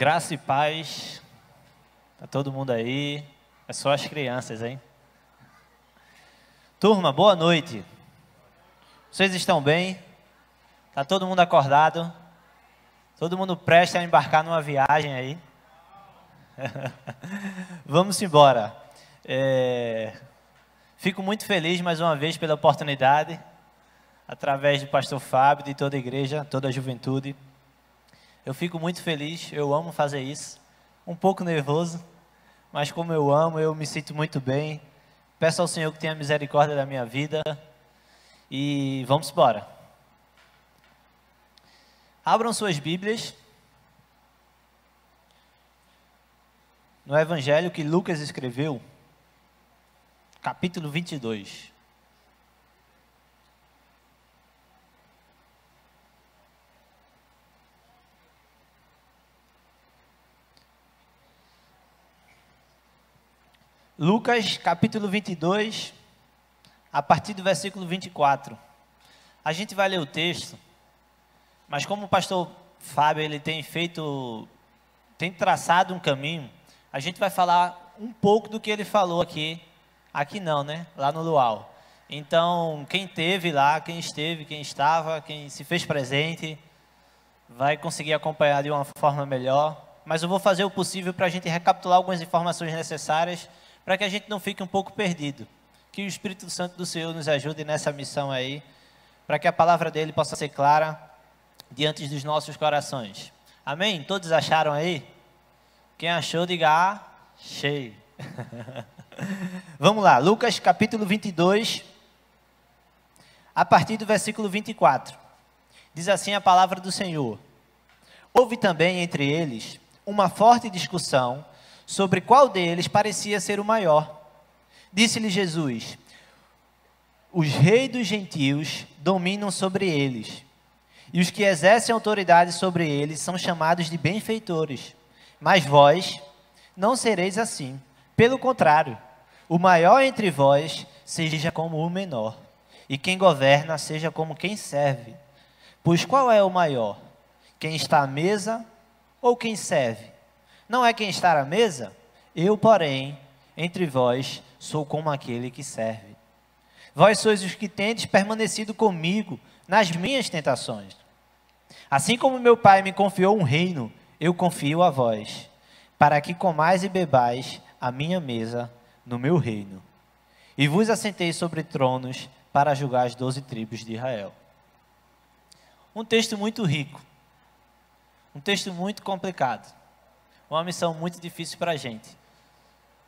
Graça e paz. Tá todo mundo aí? É só as crianças, hein? Turma, boa noite. Vocês estão bem? Tá todo mundo acordado? Todo mundo prestes a embarcar numa viagem aí? Vamos embora. Fico muito feliz mais uma vez pela oportunidade, através do pastor Fábio, de toda a igreja, toda a juventude. Eu fico muito feliz, eu amo fazer isso. Um pouco nervoso, mas como eu amo, eu me sinto muito bem. Peço ao Senhor que tenha misericórdia da minha vida. E vamos embora. Abram suas Bíblias no Evangelho que Lucas escreveu, capítulo 22. Lucas, capítulo 22, a partir do versículo 24. A gente vai ler o texto, mas como o pastor Fábio ele tem traçado um caminho, a gente vai falar um pouco do que ele falou aqui não, né? Lá no Luau. Então, quem esteve lá, quem esteve, quem estava, quem se fez presente, vai conseguir acompanhar de uma forma melhor. Mas eu vou fazer o possível para a gente recapitular algumas informações necessárias, para que a gente não fique um pouco perdido. Que o Espírito Santo do Senhor nos ajude nessa missão aí, para que a palavra dele possa ser clara diante dos nossos corações. Amém? Todos acharam aí? Quem achou, diga achei. Vamos lá, Lucas capítulo 22, a partir do versículo 24. Diz assim a palavra do Senhor. Houve também entre eles uma forte discussão sobre qual deles parecia ser o maior. Disse-lhe Jesus: os reis dos gentios dominam sobre eles, e os que exercem autoridade sobre eles são chamados de benfeitores. Mas vós não sereis assim. Pelo contrário, o maior entre vós seja como o menor, e quem governa seja como quem serve. Pois qual é o maior? Quem está à mesa ou quem serve? Não é quem está à mesa? Eu, porém, entre vós, sou como aquele que serve. Vós sois os que tendes permanecido comigo nas minhas tentações. Assim como meu Pai me confiou um reino, eu confio a vós, para que comais e bebais a minha mesa no meu reino. E vos assentei sobre tronos para julgar as 12 tribos de Israel. Um texto muito rico, um texto muito complicado, uma missão muito difícil para a gente.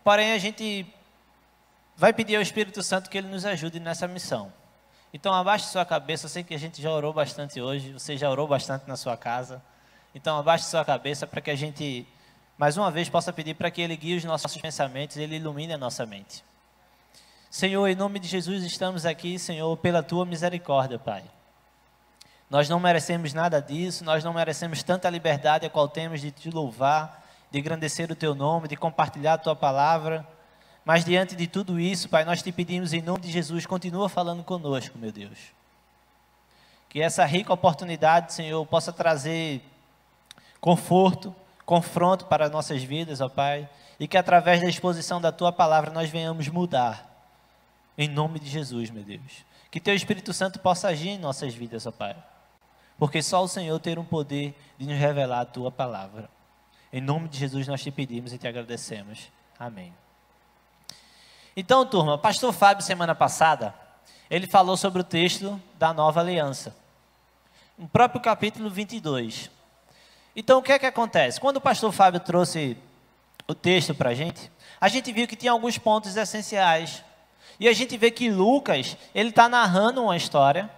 Porém, a gente vai pedir ao Espírito Santo que ele nos ajude nessa missão. Então, abaixe sua cabeça. Eu sei que a gente já orou bastante hoje, você já orou bastante na sua casa. Então, abaixe sua cabeça para que a gente, mais uma vez, possa pedir para que ele guie os nossos pensamentos, ele ilumine a nossa mente. Senhor, em nome de Jesus, estamos aqui, Senhor, pela tua misericórdia, Pai. Nós não merecemos nada disso, nós não merecemos tanta liberdade a qual temos de te louvar, de engrandecer o teu nome, de compartilhar a tua palavra. Mas diante de tudo isso, Pai, nós te pedimos em nome de Jesus, continua falando conosco, meu Deus. Que essa rica oportunidade, Senhor, possa trazer conforto, confronto para as nossas vidas, ó Pai. E que através da exposição da tua palavra nós venhamos mudar. Em nome de Jesus, meu Deus. Que teu Espírito Santo possa agir em nossas vidas, ó Pai. Porque só o Senhor tem o poder de nos revelar a tua palavra. Em nome de Jesus nós te pedimos e te agradecemos. Amém. Então, turma, o pastor Fábio, semana passada, ele falou sobre o texto da Nova Aliança. No próprio capítulo 22. Então, o que é que acontece? Quando o pastor Fábio trouxe o texto para a gente viu que tinha alguns pontos essenciais. E a gente vê que Lucas, ele está narrando uma história.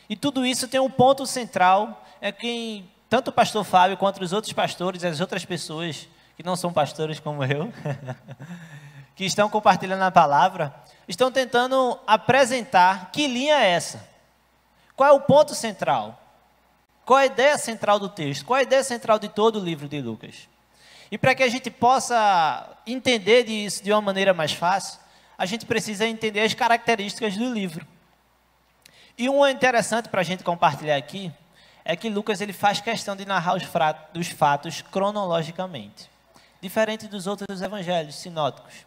E tudo isso tem um ponto central, é que tanto o pastor Fábio quanto os outros pastores, as outras pessoas que não são pastores como eu, que estão compartilhando a palavra, estão tentando apresentar que linha é essa. Qual é o ponto central? Qual é a ideia central do texto? Qual é a ideia central de todo o livro de Lucas? E para que a gente possa entender isso de uma maneira mais fácil, a gente precisa entender as características do livro. E uma interessante para a gente compartilhar aqui é que Lucas ele faz questão de narrar os fatos cronologicamente, diferente dos outros evangelhos sinóticos.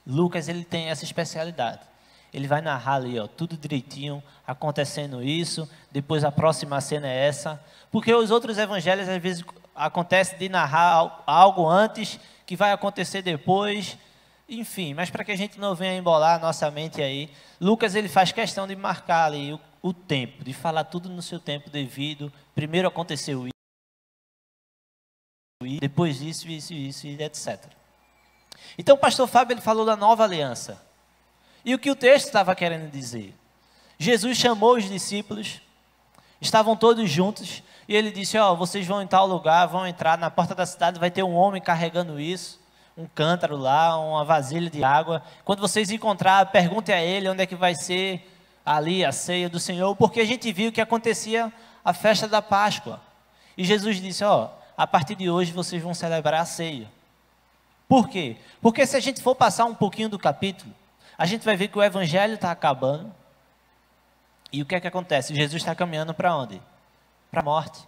Lucas ele tem essa especialidade. Ele vai narrar ali, ó, tudo direitinho, acontecendo isso, depois a próxima cena é essa, porque os outros evangelhos às vezes acontece de narrar algo antes que vai acontecer depois, enfim, mas para que a gente não venha embolar a nossa mente aí, Lucas ele faz questão de marcar ali o tempo, de falar tudo no seu tempo devido. Primeiro aconteceu isso, depois isso, e etc. Então o pastor Fábio ele falou da nova aliança. E o que o texto estava querendo dizer? Jesus chamou os discípulos, estavam todos juntos, e ele disse, ó, vocês vão em tal lugar, vão entrar na porta da cidade, vai ter um homem carregando isso, um cântaro lá, uma vasilha de água. Quando vocês encontrar, perguntem a ele onde é que vai ser ali a ceia do Senhor, porque a gente viu que acontecia a festa da Páscoa. E Jesus disse, ó, a partir de hoje vocês vão celebrar a ceia. Por quê? Porque se a gente for passar um pouquinho do capítulo, a gente vai ver que o evangelho está acabando. E o que é que acontece? Jesus está caminhando para onde? Para a morte.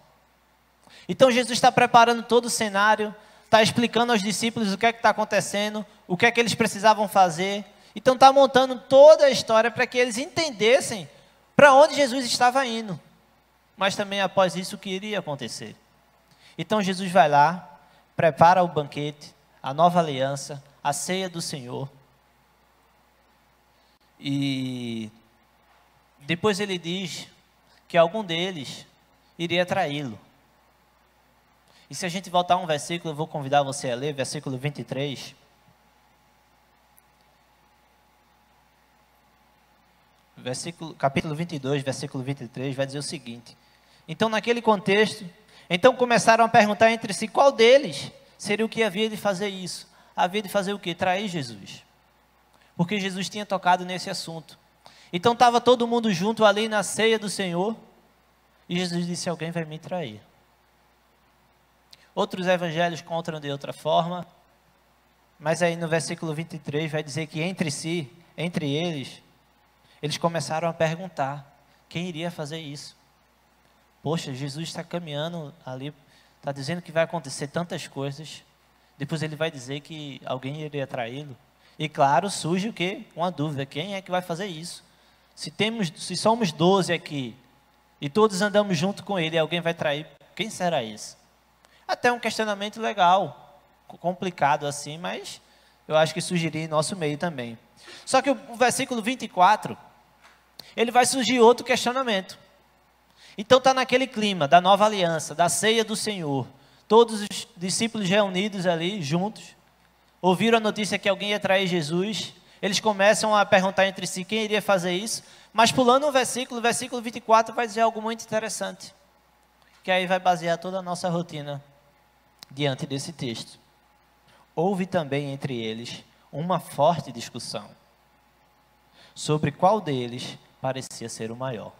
Então Jesus está preparando todo o cenário, está explicando aos discípulos o que é que está acontecendo, o que é que eles precisavam fazer. Então está montando toda a história para que eles entendessem para onde Jesus estava indo. Mas também após isso o que iria acontecer. Então Jesus vai lá, prepara o banquete, a nova aliança, a ceia do Senhor. E depois ele diz que algum deles iria traí-lo. E se a gente voltar a um versículo, eu vou convidar você a ler, versículo 23. Capítulo 22, versículo 23, vai dizer o seguinte. Então, naquele contexto, então começaram a perguntar entre si qual deles seria o que havia de fazer isso. Havia de fazer o quê? Trair Jesus. Porque Jesus tinha tocado nesse assunto. Então estava todo mundo junto ali na ceia do Senhor, e Jesus disse, alguém vai me trair. Outros evangelhos contam de outra forma, mas aí no versículo 23 vai dizer que entre eles começaram a perguntar, quem iria fazer isso? Poxa, Jesus está caminhando ali, está dizendo que vai acontecer tantas coisas, depois ele vai dizer que alguém iria traí-lo. E claro, surge o quê? Uma dúvida, quem é que vai fazer isso? Se somos 12 aqui, e todos andamos junto com ele, e alguém vai trair, quem será esse? Até um questionamento legal, complicado assim, mas eu acho que surgiria em nosso meio também. Só que o versículo 24, ele vai surgir outro questionamento. Então está naquele clima da nova aliança, da ceia do Senhor, todos os discípulos reunidos ali, juntos, ouviram a notícia que alguém ia trair Jesus, eles começam a perguntar entre si quem iria fazer isso, mas pulando um versículo, o versículo 24 vai dizer algo muito interessante, que aí vai basear toda a nossa rotina diante desse texto. Houve também entre eles uma forte discussão sobre qual deles parecia ser o maior.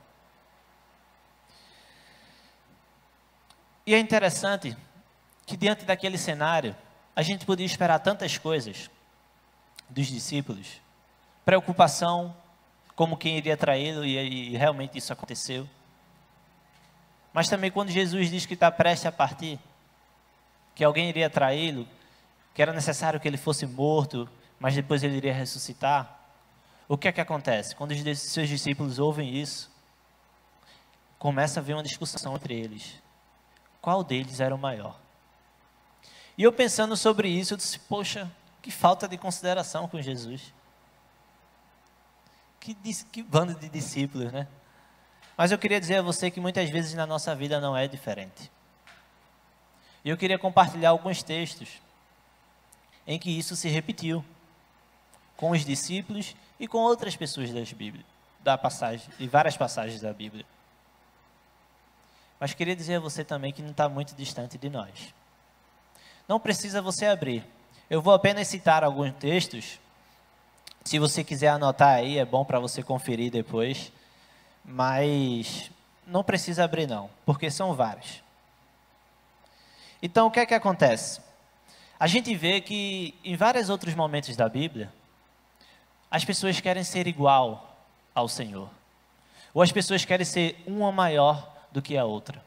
E é interessante que diante daquele cenário, a gente podia esperar tantas coisas dos discípulos, preocupação como quem iria traí-lo, e realmente isso aconteceu. Mas também quando Jesus diz que está prestes a partir, que alguém iria traí-lo, que era necessário que ele fosse morto, mas depois ele iria ressuscitar, o que é que acontece? Quando os seus discípulos ouvem isso, começa a haver uma discussão entre eles. Qual deles era o maior? E eu pensando sobre isso, eu disse, poxa, que falta de consideração com Jesus. Que bando de discípulos, né? Mas eu queria dizer a você que muitas vezes na nossa vida não é diferente. E eu queria compartilhar alguns textos em que isso se repetiu com os discípulos e com outras pessoas das Bíblias, de várias passagens da Bíblia. Mas queria dizer a você também que não está muito distante de nós. Não precisa você abrir. Eu vou apenas citar alguns textos. Se você quiser anotar aí, é bom para você conferir depois. Mas não precisa abrir não, porque são vários. Então, o que é que acontece? A gente vê que em vários outros momentos da Bíblia, as pessoas querem ser igual ao Senhor. Ou as pessoas querem ser uma maior do que a outra.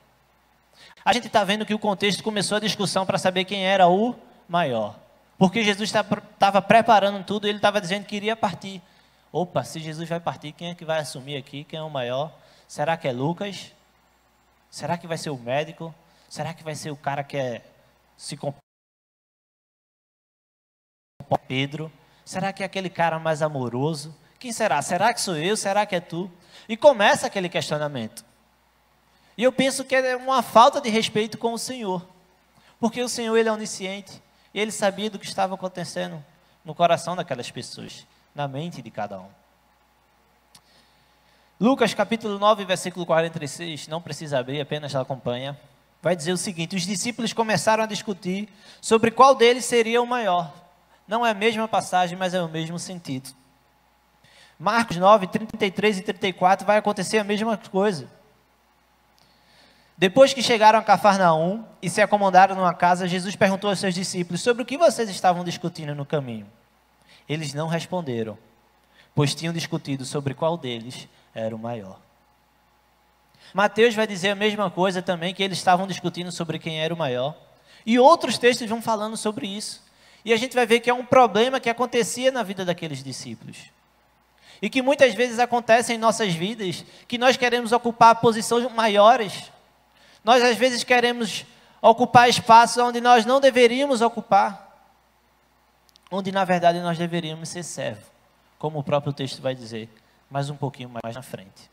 A gente está vendo que o contexto começou a discussão para saber quem era o maior. Porque Jesus estava preparando tudo, ele estava dizendo que iria partir. Opa, se Jesus vai partir, quem é que vai assumir aqui? Quem é o maior? Será que é Lucas? Será que vai ser o médico? Será que vai ser o cara que se comporta Pedro? Será que é aquele cara mais amoroso? Quem será? Será que sou eu? Será que é tu? E começa aquele questionamento. E eu penso que é uma falta de respeito com o Senhor. Porque o Senhor, ele é onisciente. E ele sabia do que estava acontecendo no coração daquelas pessoas, na mente de cada um. Lucas capítulo 9, versículo 46, não precisa abrir, apenas acompanha. Vai dizer o seguinte: os discípulos começaram a discutir sobre qual deles seria o maior. Não é a mesma passagem, mas é o mesmo sentido. Marcos 9, 33 e 34 vai acontecer a mesma coisa. Depois que chegaram a Cafarnaum e se acomodaram numa casa, Jesus perguntou aos seus discípulos sobre o que vocês estavam discutindo no caminho. Eles não responderam, pois tinham discutido sobre qual deles era o maior. Mateus vai dizer a mesma coisa também, que eles estavam discutindo sobre quem era o maior. E outros textos vão falando sobre isso. E a gente vai ver que é um problema que acontecia na vida daqueles discípulos. E que muitas vezes acontece em nossas vidas, que nós queremos ocupar posições maiores. Nós às vezes queremos ocupar espaços onde nós não deveríamos ocupar. Onde na verdade nós deveríamos ser servo. Como o próprio texto vai dizer, mas um pouquinho mais na frente.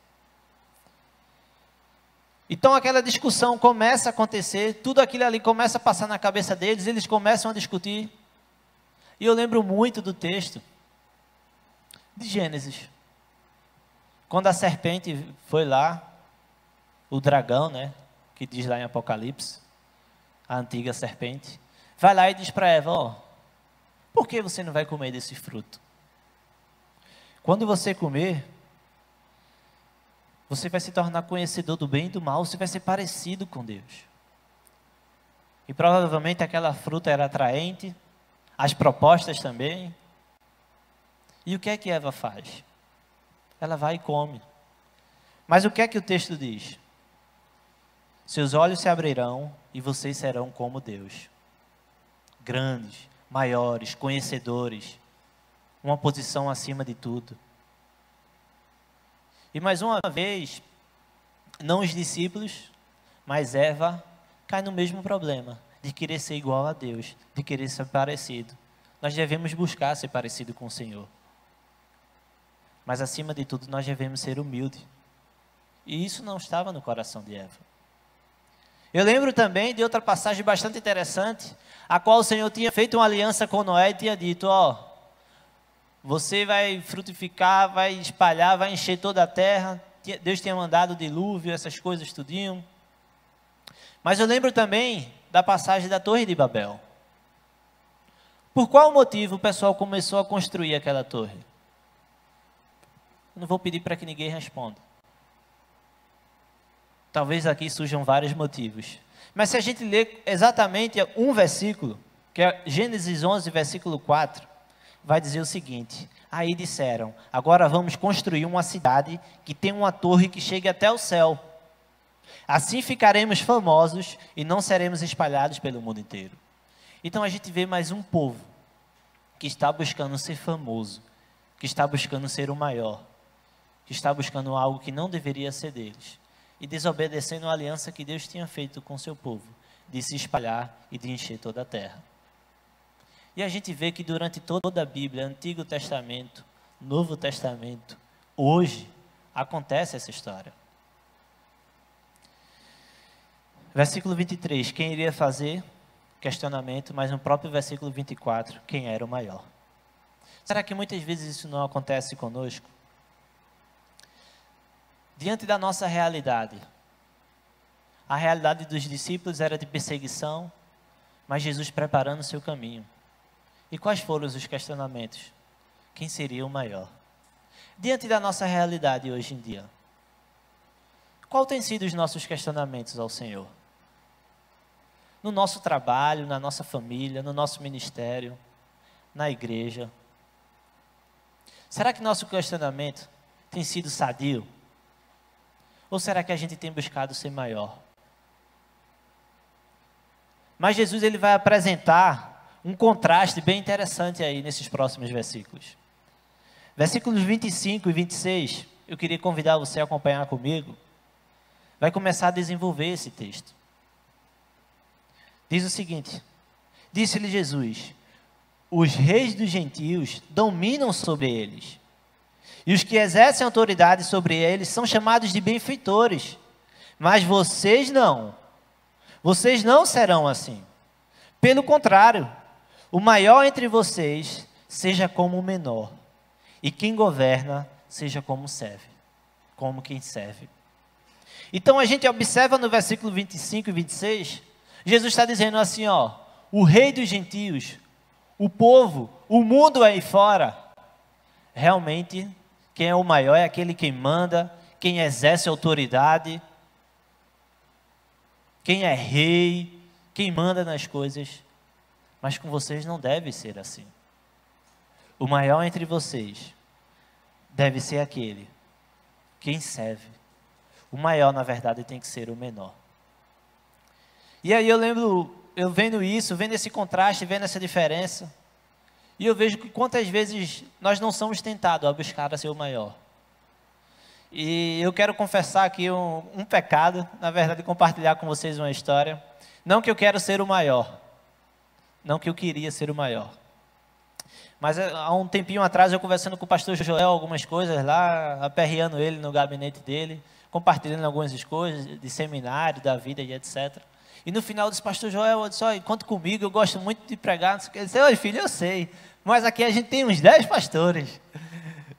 Então aquela discussão começa a acontecer, tudo aquilo ali começa a passar na cabeça deles, eles começam a discutir. E eu lembro muito do texto de Gênesis. Quando a serpente foi lá, o dragão, né, que diz lá em Apocalipse, a antiga serpente, vai lá e diz para Eva, ó, por que você não vai comer desse fruto? Quando você comer, você vai se tornar conhecedor do bem e do mal, você vai ser parecido com Deus. E provavelmente aquela fruta era atraente, as propostas também. E o que é que Eva faz? Ela vai e come. Mas o que é que o texto diz? Seus olhos se abrirão e vocês serão como Deus. Grandes, maiores, conhecedores, uma posição acima de tudo. E mais uma vez, não os discípulos, mas Eva cai no mesmo problema, de querer ser igual a Deus, de querer ser parecido. Nós devemos buscar ser parecido com o Senhor. Mas acima de tudo, nós devemos ser humildes. E isso não estava no coração de Eva. Eu lembro também de outra passagem bastante interessante, a qual o Senhor tinha feito uma aliança com Noé e tinha dito, ó, você vai frutificar, vai espalhar, vai encher toda a terra. Deus tinha mandado o dilúvio, essas coisas tudinho. Mas eu lembro também da passagem da Torre de Babel. Por qual motivo o pessoal começou a construir aquela torre? Eu não vou pedir para que ninguém responda. Talvez aqui surjam vários motivos. Mas se a gente ler exatamente um versículo, que é Gênesis 11, versículo 4, vai dizer o seguinte: aí disseram, agora vamos construir uma cidade que tem uma torre que chegue até o céu. Assim ficaremos famosos e não seremos espalhados pelo mundo inteiro. Então a gente vê mais um povo que está buscando ser famoso, que está buscando ser o maior, que está buscando algo que não deveria ser deles, e desobedecendo a aliança que Deus tinha feito com o seu povo, de se espalhar e de encher toda a terra. E a gente vê que durante toda a Bíblia, Antigo Testamento, Novo Testamento, hoje, acontece essa história. Versículo 23, quem iria fazer? Questionamento, mas no próprio versículo 24, quem era o maior? Será que muitas vezes isso não acontece conosco? Diante da nossa realidade, a realidade dos discípulos era de perseguição, mas Jesus preparando o seu caminho. E quais foram os questionamentos? Quem seria o maior? Diante da nossa realidade hoje em dia, qual tem sido os nossos questionamentos ao Senhor? No nosso trabalho, na nossa família, no nosso ministério, na igreja. Será que nosso questionamento tem sido sadio? Ou será que a gente tem buscado ser maior? Mas Jesus ele vai apresentar um contraste bem interessante aí nesses próximos versículos. Versículos 25 e 26, eu queria convidar você a acompanhar comigo. Vai começar a desenvolver esse texto. Diz o seguinte: disse-lhe Jesus: os reis dos gentios dominam sobre eles, e os que exercem autoridade sobre eles são chamados de benfeitores. Mas vocês não serão assim. Pelo contrário, o maior entre vocês seja como o menor, e quem governa seja como quem serve. Então a gente observa no versículo 25 e 26, Jesus está dizendo assim, ó, o rei dos gentios, o povo, o mundo aí fora, realmente quem é o maior é aquele que manda, quem exerce autoridade, quem é rei, quem manda nas coisas. Mas com vocês não deve ser assim. O maior entre vocês deve ser aquele quem serve. O maior, na verdade, tem que ser o menor. E aí eu lembro, eu vendo isso, vendo esse contraste, vendo essa diferença, e eu vejo que quantas vezes nós não somos tentados a buscar a ser o maior. E eu quero confessar aqui um pecado, na verdade, compartilhar com vocês uma história. Não que eu quero ser o maior, não que eu queria ser o maior. Mas há um tempinho atrás, eu conversando com o pastor Joel, algumas coisas lá, aperreando ele no gabinete dele, compartilhando algumas coisas de seminário, da vida e etc. E no final disse, pastor Joel, eu disse, olha, conta comigo, eu gosto muito de pregar. Ele disse, olha filho, eu sei, mas aqui a gente tem uns 10 pastores.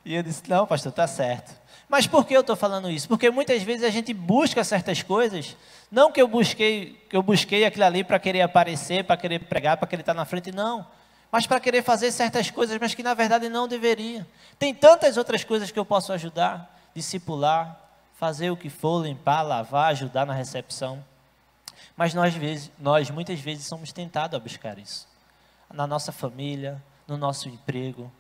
E eu disse, não pastor, está certo. Mas por que eu estou falando isso? Porque muitas vezes a gente busca certas coisas, não que eu busquei aquilo ali para querer aparecer, para querer pregar, para querer estar na frente, não. Mas para querer fazer certas coisas, mas que na verdade não deveria. Tem tantas outras coisas que eu posso ajudar, discipular, fazer o que for, limpar, lavar, ajudar na recepção. Mas nós muitas vezes somos tentados a buscar isso. Na nossa família, no nosso emprego,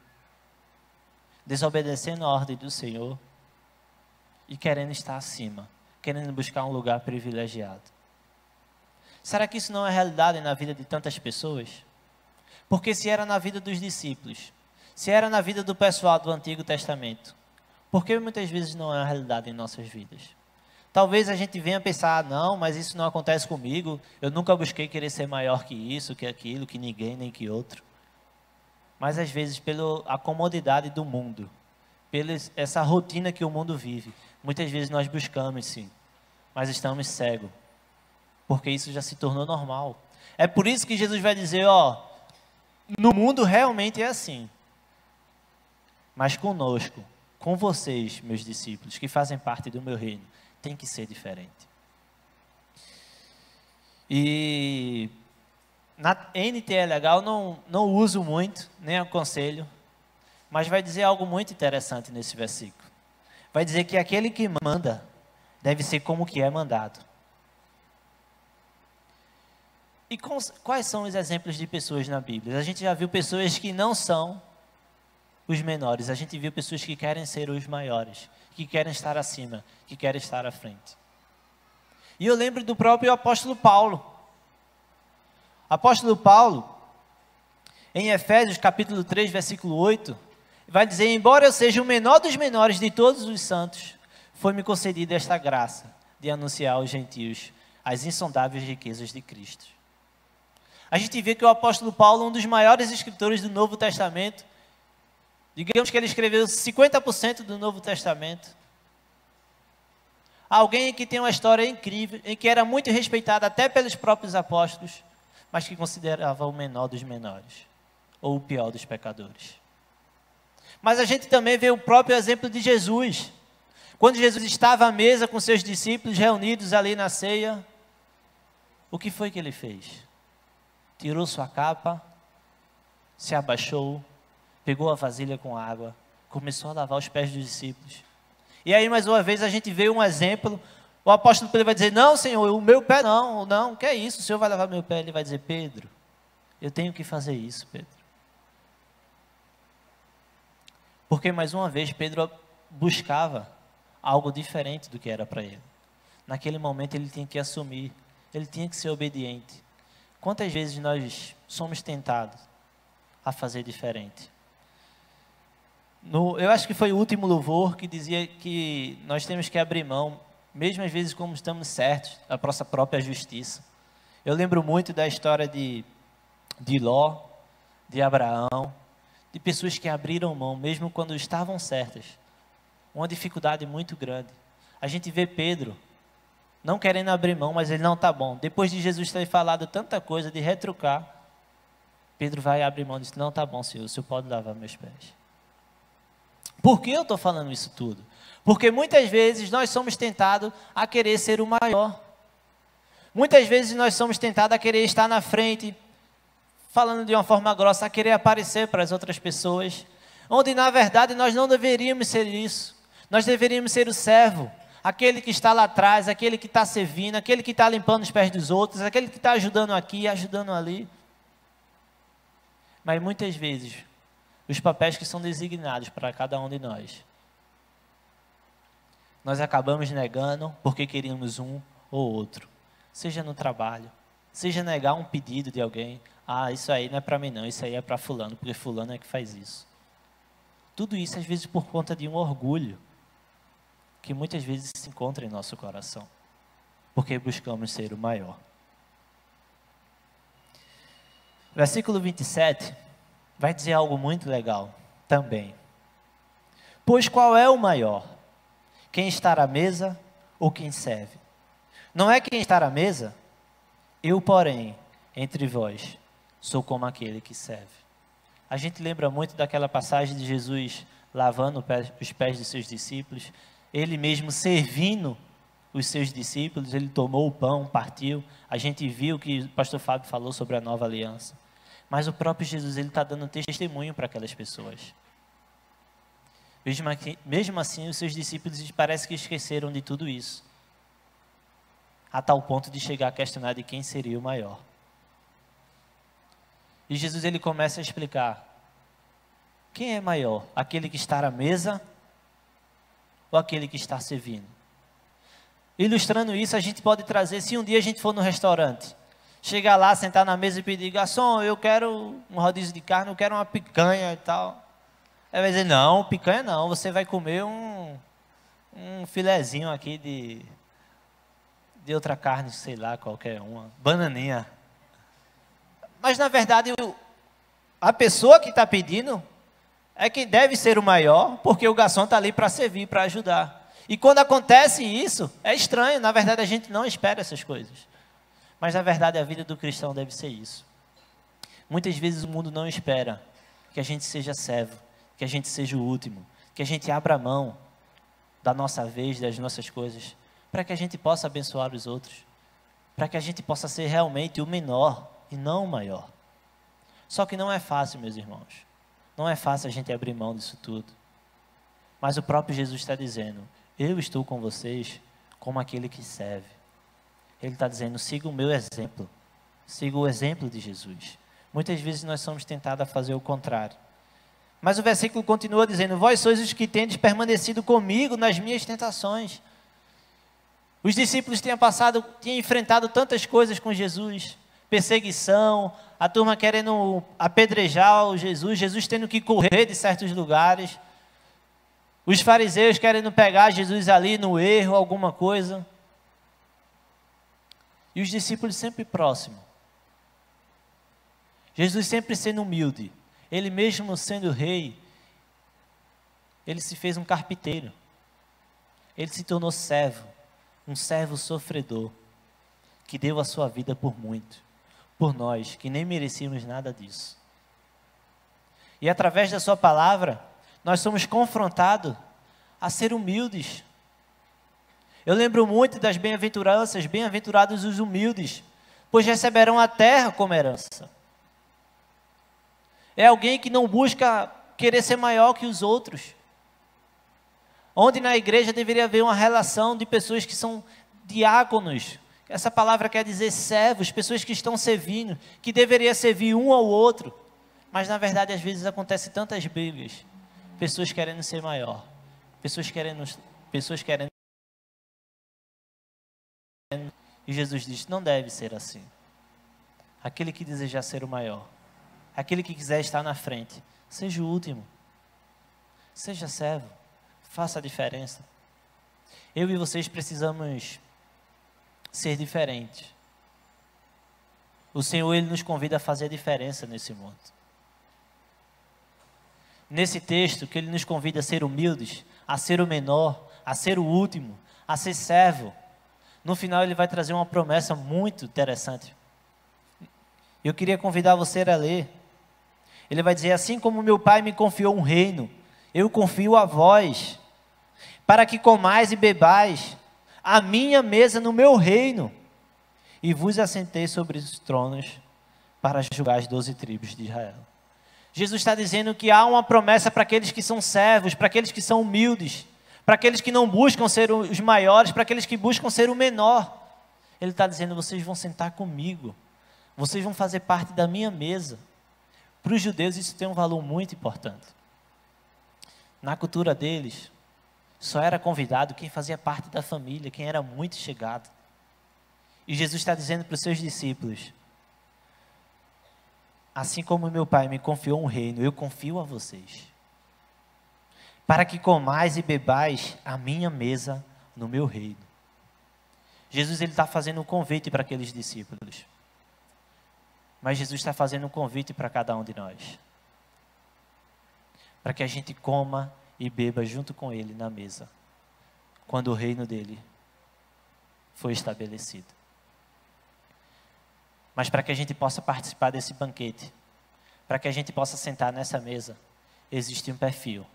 desobedecendo a ordem do Senhor e querendo estar acima, querendo buscar um lugar privilegiado. Será que isso não é realidade na vida de tantas pessoas? Porque se era na vida dos discípulos, se era na vida do pessoal do Antigo Testamento, por que muitas vezes não é a realidade em nossas vidas? Talvez a gente venha pensar, não, mas isso não acontece comigo, eu nunca busquei querer ser maior que isso, que aquilo, que ninguém, nem que outro. Mas às vezes pela comodidade do mundo, pela essa rotina que o mundo vive, muitas vezes nós buscamos sim, mas estamos cegos, porque isso já se tornou normal. É por isso que Jesus vai dizer, ó, no mundo realmente é assim, mas conosco, com vocês, meus discípulos, que fazem parte do meu reino, tem que ser diferente. E na NTLH eu não uso muito, nem aconselho, mas vai dizer algo muito interessante nesse versículo. Vai dizer que aquele que manda deve ser como que é mandado. E quais são os exemplos de pessoas na Bíblia? A gente já viu pessoas que não são os menores, a gente viu pessoas que querem ser os maiores, que querem estar acima, que querem estar à frente. E eu lembro do próprio apóstolo Paulo. Apóstolo Paulo, em Efésios capítulo 3, versículo 8, vai dizer, embora eu seja o menor dos menores de todos os santos, foi-me concedida esta graça de anunciar aos gentios as insondáveis riquezas de Cristo. A gente vê que o apóstolo Paulo, um dos maiores escritores do Novo Testamento, digamos que ele escreveu 50% do Novo Testamento. Alguém que tem uma história incrível, em que era muito respeitado até pelos próprios apóstolos, mas que considerava o menor dos menores, ou o pior dos pecadores. Mas a gente também vê o próprio exemplo de Jesus. Quando Jesus estava à mesa com seus discípulos reunidos ali na ceia, o que foi que ele fez? Tirou sua capa, se abaixou, pegou a vasilha com água, começou a lavar os pés dos discípulos. E aí, mais uma vez, a gente vê um exemplo. O apóstolo Pedro vai dizer, não, Senhor, o meu pé não, que é isso? O Senhor vai lavar meu pé? Ele vai dizer, Pedro, eu tenho que fazer isso, Pedro. Porque, mais uma vez, Pedro buscava algo diferente do que era para ele. Naquele momento ele tinha que assumir, ele tinha que ser obediente. Quantas vezes nós somos tentados a fazer diferente? Eu acho que foi o último louvor que dizia que nós temos que abrir mão, mesmo às vezes como estamos certos, da nossa própria justiça. Eu lembro muito da história de Ló, de Abraão, de pessoas que abriram mão, mesmo quando estavam certas. Uma dificuldade muito grande. A gente vê Pedro não querendo abrir mão, mas ele não está bom. Depois de Jesus ter falado tanta coisa, de retrucar, Pedro vai abrir mão e diz, não está bom, Senhor, o Senhor pode lavar meus pés. Por que eu estou falando isso tudo? Porque muitas vezes nós somos tentados a querer ser o maior. Muitas vezes nós somos tentados a querer estar na frente, falando de uma forma grossa, a querer aparecer para as outras pessoas, onde na verdade nós não deveríamos ser isso. Nós deveríamos ser o servo, aquele que está lá atrás, aquele que está servindo, aquele que está limpando os pés dos outros, aquele que está ajudando aqui, ajudando ali. Mas muitas vezes, os papéis que são designados para cada um de nós acabamos negando porque queríamos um ou outro. Seja no trabalho, seja negar um pedido de alguém. Ah, isso aí não é para mim não, isso aí é para fulano, porque fulano é que faz isso. Tudo isso às vezes por conta de um orgulho, que muitas vezes se encontra em nosso coração, porque buscamos ser o maior. Versículo 27 vai dizer algo muito legal também. Pois qual é o maior? Quem está à mesa ou quem serve? Não é quem está à mesa? Eu, porém, entre vós, sou como aquele que serve. A gente lembra muito daquela passagem de Jesus lavando os pés de seus discípulos, ele mesmo servindo os seus discípulos, ele tomou o pão, partiu. A gente viu que o pastor Fábio falou sobre a nova aliança. Mas o próprio Jesus, ele está dando testemunho para aquelas pessoas. Mesmo assim, os seus discípulos parece que esqueceram de tudo isso. A tal ponto de chegar a questionar de quem seria o maior. E Jesus, ele começa a explicar. Quem é maior? Aquele que está à mesa ou aquele que está servindo? Ilustrando isso, a gente pode trazer, se um dia a gente for no restaurante, chegar lá, sentar na mesa e pedir, garçom, eu quero um rodízio de carne, eu quero uma picanha e tal. Aí vai dizer, não, picanha não, você vai comer um filezinho aqui de outra carne, sei lá, qualquer uma, bananinha. Mas na verdade, a pessoa que está pedindo é quem deve ser o maior, porque o garçom está ali para servir, para ajudar. E quando acontece isso, é estranho, na verdade a gente não espera essas coisas. Mas na verdade a vida do cristão deve ser isso. Muitas vezes o mundo não espera que a gente seja servo, que a gente seja o último, que a gente abra mão da nossa vez, das nossas coisas, para que a gente possa abençoar os outros, para que a gente possa ser realmente o menor e não o maior. Só que não é fácil, meus irmãos. Não é fácil a gente abrir mão disso tudo. Mas o próprio Jesus está dizendo, eu estou com vocês como aquele que serve. Ele está dizendo, siga o meu exemplo. Siga o exemplo de Jesus. Muitas vezes nós somos tentados a fazer o contrário. Mas o versículo continua dizendo, vós sois os que tendes permanecido comigo nas minhas tentações. Os discípulos tinham enfrentado tantas coisas com Jesus. Perseguição, a turma querendo apedrejar o Jesus, Jesus tendo que correr de certos lugares. Os fariseus querendo pegar Jesus ali no erro, alguma coisa. E os discípulos sempre próximos. Jesus sempre sendo humilde. Ele mesmo sendo rei, ele se fez um carpinteiro. Ele se tornou servo, um servo sofredor, que deu a sua vida por nós, que nem merecíamos nada disso. E através da sua palavra, nós somos confrontados a ser humildes. Eu lembro muito das bem-aventuranças, bem-aventurados os humildes, pois receberão a terra como herança. É alguém que não busca querer ser maior que os outros. Onde na igreja deveria haver uma relação de pessoas que são diáconos. Essa palavra quer dizer servos, pessoas que estão servindo, que deveria servir um ao outro. Mas na verdade às vezes acontece tantas brigas. Pessoas querendo ser maior, pessoas querendo pessoas querendo. E Jesus diz, não deve ser assim. Aquele que desejar ser o maior, aquele que quiser estar na frente, seja o último. Seja servo, faça a diferença. Eu e vocês precisamos ser diferentes. O Senhor, Ele nos convida a fazer a diferença nesse mundo. Nesse texto, que Ele nos convida a ser humildes, a ser o menor, a ser o último, a ser servo. No final, Ele vai trazer uma promessa muito interessante. Eu queria convidar você a ler. Ele vai dizer, assim como meu Pai me confiou um reino, eu confio a vós, para que comais e bebais a minha mesa no meu reino, e vos assentei sobre os tronos para julgar as 12 tribos de Israel. Jesus está dizendo que há uma promessa para aqueles que são servos, para aqueles que são humildes, para aqueles que não buscam ser os maiores, para aqueles que buscam ser o menor. Ele está dizendo, vocês vão sentar comigo, vocês vão fazer parte da minha mesa. Para os judeus isso tem um valor muito importante. Na cultura deles, só era convidado quem fazia parte da família, quem era muito chegado. E Jesus está dizendo para os seus discípulos, assim como meu Pai me confiou um reino, eu confio a vocês, para que comais e bebais a minha mesa no meu reino. Jesus ele está fazendo um convite para aqueles discípulos, mas Jesus está fazendo um convite para cada um de nós, para que a gente coma e beba junto com Ele na mesa, quando o reino dele foi estabelecido. Mas para que a gente possa participar desse banquete, para que a gente possa sentar nessa mesa, existe um perfil.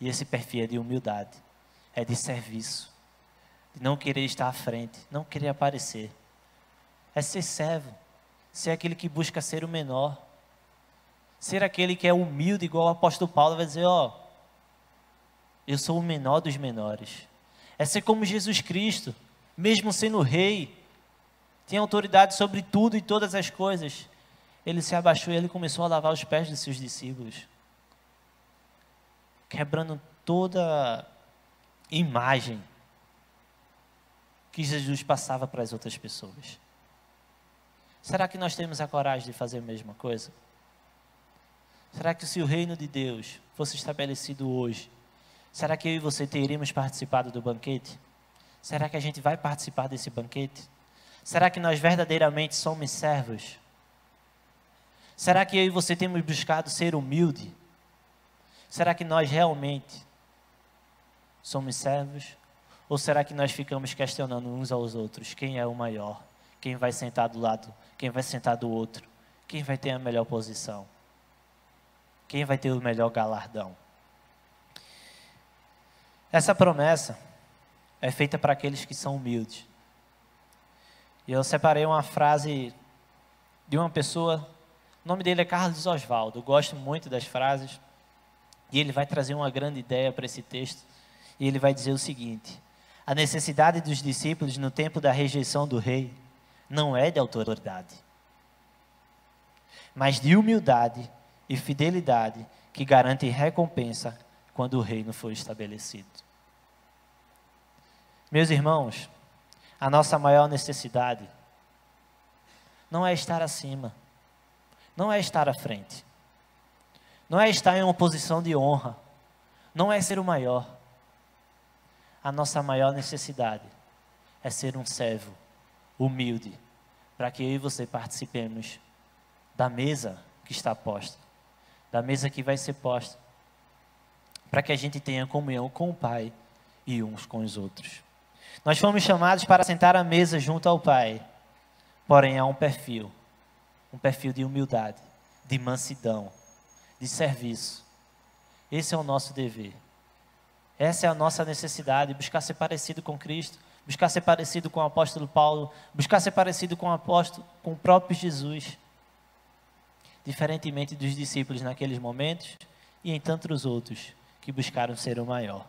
E esse perfil é de humildade, é de serviço, de não querer estar à frente, não querer aparecer. É ser servo, ser aquele que busca ser o menor, ser aquele que é humilde, igual o apóstolo Paulo vai dizer, eu sou o menor dos menores. É ser como Jesus Cristo, mesmo sendo rei, tinha autoridade sobre tudo e todas as coisas. Ele se abaixou e ele começou a lavar os pés dos seus discípulos, quebrando toda imagem que Jesus passava para as outras pessoas. Será que nós temos a coragem de fazer a mesma coisa? Será que se o reino de Deus fosse estabelecido hoje, será que eu e você teríamos participado do banquete? Será que a gente vai participar desse banquete? Será que nós verdadeiramente somos servos? Será que eu e você temos buscado ser humilde? Será que nós realmente somos servos? Ou será que nós ficamos questionando uns aos outros? Quem é o maior? Quem vai sentar do lado? Quem vai sentar do outro? Quem vai ter a melhor posição? Quem vai ter o melhor galardão? Essa promessa é feita para aqueles que são humildes. E eu separei uma frase de uma pessoa, o nome dele é Carlos Oswaldo, eu gosto muito das frases, e ele vai trazer uma grande ideia para esse texto, e ele vai dizer o seguinte: a necessidade dos discípulos no tempo da rejeição do rei não é de autoridade, mas de humildade e fidelidade que garante recompensa quando o reino for estabelecido. Meus irmãos, a nossa maior necessidade não é estar acima, não é estar à frente, não é estar em uma posição de honra, não é ser o maior. A nossa maior necessidade é ser um servo humilde, para que eu e você participemos da mesa que está posta, da mesa que vai ser posta, para que a gente tenha comunhão com o Pai e uns com os outros. Nós fomos chamados para sentar à mesa junto ao Pai, porém há um perfil de humildade, de mansidão, de serviço. Esse é o nosso dever. Essa é a nossa necessidade, buscar ser parecido com Cristo, buscar ser parecido com o apóstolo Paulo, buscar ser parecido com o próprio Jesus. Diferentemente dos discípulos naqueles momentos e em tantos outros que buscaram ser o maior.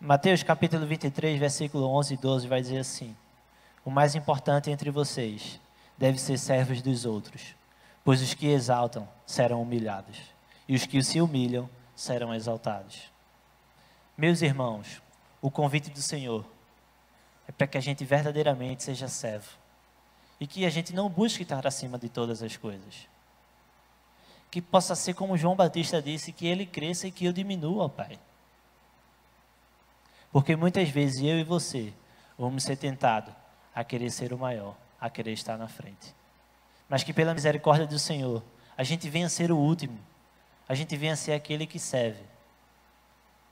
Mateus capítulo 23, versículo 11 e 12 vai dizer assim: o mais importante entre vocês deve ser servos dos outros, pois os que exaltam serão humilhados, e os que se humilham serão exaltados. Meus irmãos, o convite do Senhor é para que a gente verdadeiramente seja servo. E que a gente não busque estar acima de todas as coisas. Que possa ser como João Batista disse, que ele cresça e que eu diminua, Pai. Porque muitas vezes eu e você vamos ser tentados a querer ser o maior, a querer estar na frente. Mas que pela misericórdia do Senhor, a gente venha ser o último. A gente venha ser aquele que serve.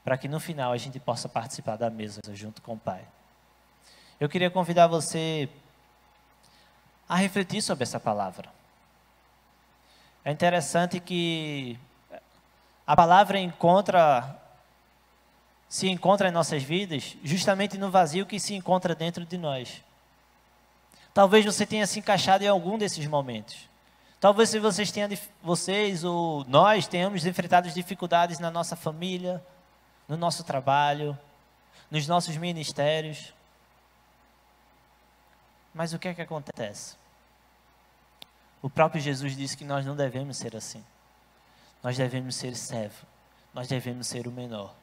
Para que no final a gente possa participar da mesa junto com o Pai. Eu queria convidar você a refletir sobre essa palavra. É interessante que a palavra se encontra em nossas vidas justamente no vazio que se encontra dentro de nós. Talvez você tenha se encaixado em algum desses momentos. Talvez se vocês ou nós tenhamos enfrentado dificuldades na nossa família, no nosso trabalho, nos nossos ministérios. Mas o que é que acontece? O próprio Jesus disse que nós não devemos ser assim. Nós devemos ser servo. Nós devemos ser o menor.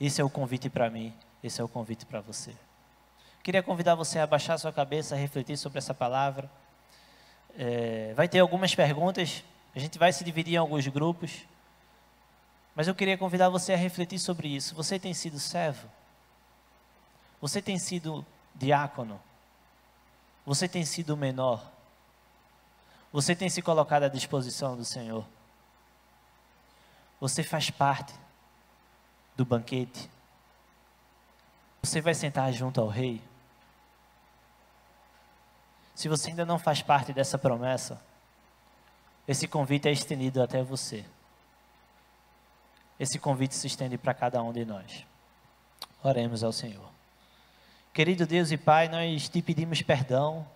Esse é o convite para mim. Esse é o convite para você. Queria convidar você a abaixar sua cabeça, a refletir sobre essa palavra. Vai ter algumas perguntas. A gente vai se dividir em alguns grupos. Mas eu queria convidar você a refletir sobre isso. Você tem sido servo? Você tem sido diácono? Você tem sido menor? Você tem se colocado à disposição do Senhor? Você faz parte do banquete? Você vai sentar junto ao rei? Se você ainda não faz parte dessa promessa, esse convite é estendido até você. Esse convite se estende para cada um de nós. Oremos ao Senhor. Querido Deus e Pai, nós te pedimos perdão,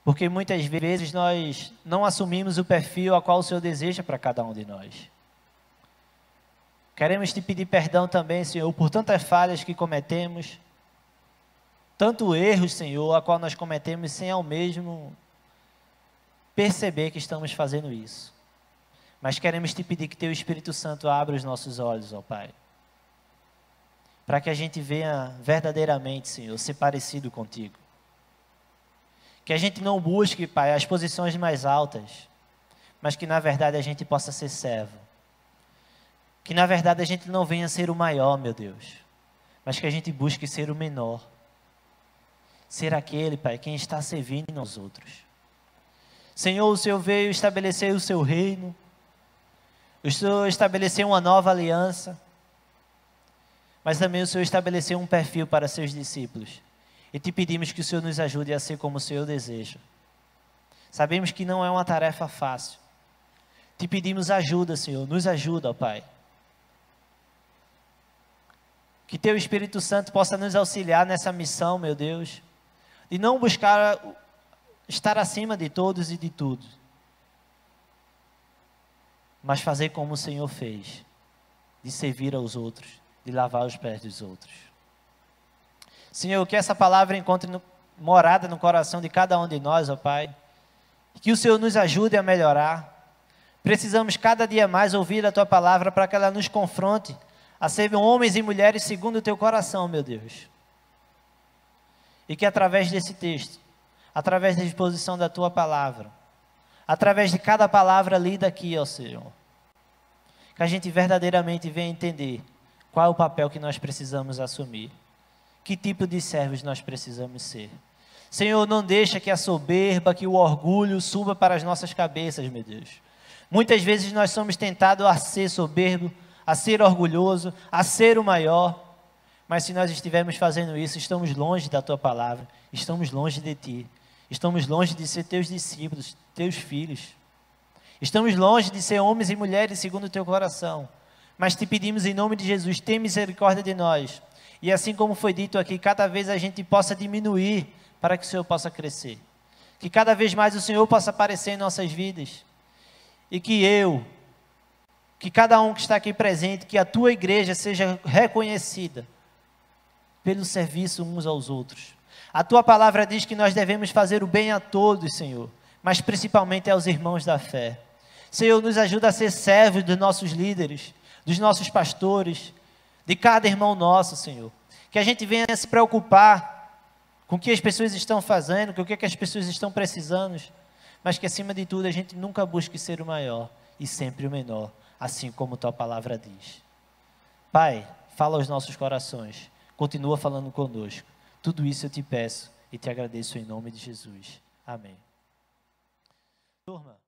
porque muitas vezes nós não assumimos o perfil a qual o Senhor deseja para cada um de nós. Queremos te pedir perdão também, Senhor, por tantas falhas que cometemos, tanto erros, Senhor, a qual nós cometemos sem ao mesmo perceber que estamos fazendo isso. Mas queremos te pedir que Teu Espírito Santo abra os nossos olhos, ó Pai, para que a gente venha verdadeiramente, Senhor, ser parecido contigo. Que a gente não busque, Pai, as posições mais altas, mas que na verdade a gente possa ser servo. Que na verdade a gente não venha ser o maior, meu Deus, mas que a gente busque ser o menor. Ser aquele, Pai, quem está servindo aos outros. Senhor, o Senhor veio estabelecer o Seu reino, o Senhor estabeleceu uma nova aliança, mas também o Senhor estabeleceu um perfil para Seus discípulos. E te pedimos que o Senhor nos ajude a ser como o Senhor deseja. Sabemos que não é uma tarefa fácil. Te pedimos ajuda, Senhor, nos ajuda, ó Pai. Que Teu Espírito Santo possa nos auxiliar nessa missão, meu Deus, de não buscar estar acima de todos e de tudo, mas fazer como o Senhor fez, de servir aos outros, de lavar os pés dos outros. Senhor, que essa palavra encontre morada no coração de cada um de nós, ó Pai. Que o Senhor nos ajude a melhorar. Precisamos cada dia mais ouvir a Tua palavra para que ela nos confronte a ser homens e mulheres segundo o Teu coração, meu Deus. E que através desse texto, através da exposição da Tua palavra, através de cada palavra lida aqui, ó Senhor, que a gente verdadeiramente venha entender qual é o papel que nós precisamos assumir. Que tipo de servos nós precisamos ser. Senhor, não deixa que a soberba, que o orgulho suba para as nossas cabeças, meu Deus. Muitas vezes nós somos tentados a ser soberbo, a ser orgulhoso, a ser o maior. Mas se nós estivermos fazendo isso, estamos longe da Tua palavra, estamos longe de Ti. Estamos longe de ser Teus discípulos, Teus filhos. Estamos longe de ser homens e mulheres segundo o Teu coração. Mas te pedimos em nome de Jesus, tem misericórdia de nós. E assim como foi dito aqui, cada vez a gente possa diminuir para que o Senhor possa crescer. Que cada vez mais o Senhor possa aparecer em nossas vidas. E que cada um que está aqui presente, que a Tua igreja seja reconhecida pelo serviço uns aos outros. A Tua palavra diz que nós devemos fazer o bem a todos, Senhor, mas principalmente aos irmãos da fé. Senhor, nos ajuda a ser servos dos nossos líderes, dos nossos pastores, de cada irmão nosso, Senhor. Que a gente venha se preocupar com o que as pessoas estão fazendo, com o que as pessoas estão precisando, mas que acima de tudo a gente nunca busque ser o maior e sempre o menor, assim como tua palavra diz. Pai, fala aos nossos corações, continua falando conosco. Tudo isso eu te peço e te agradeço em nome de Jesus. Amém. Turma.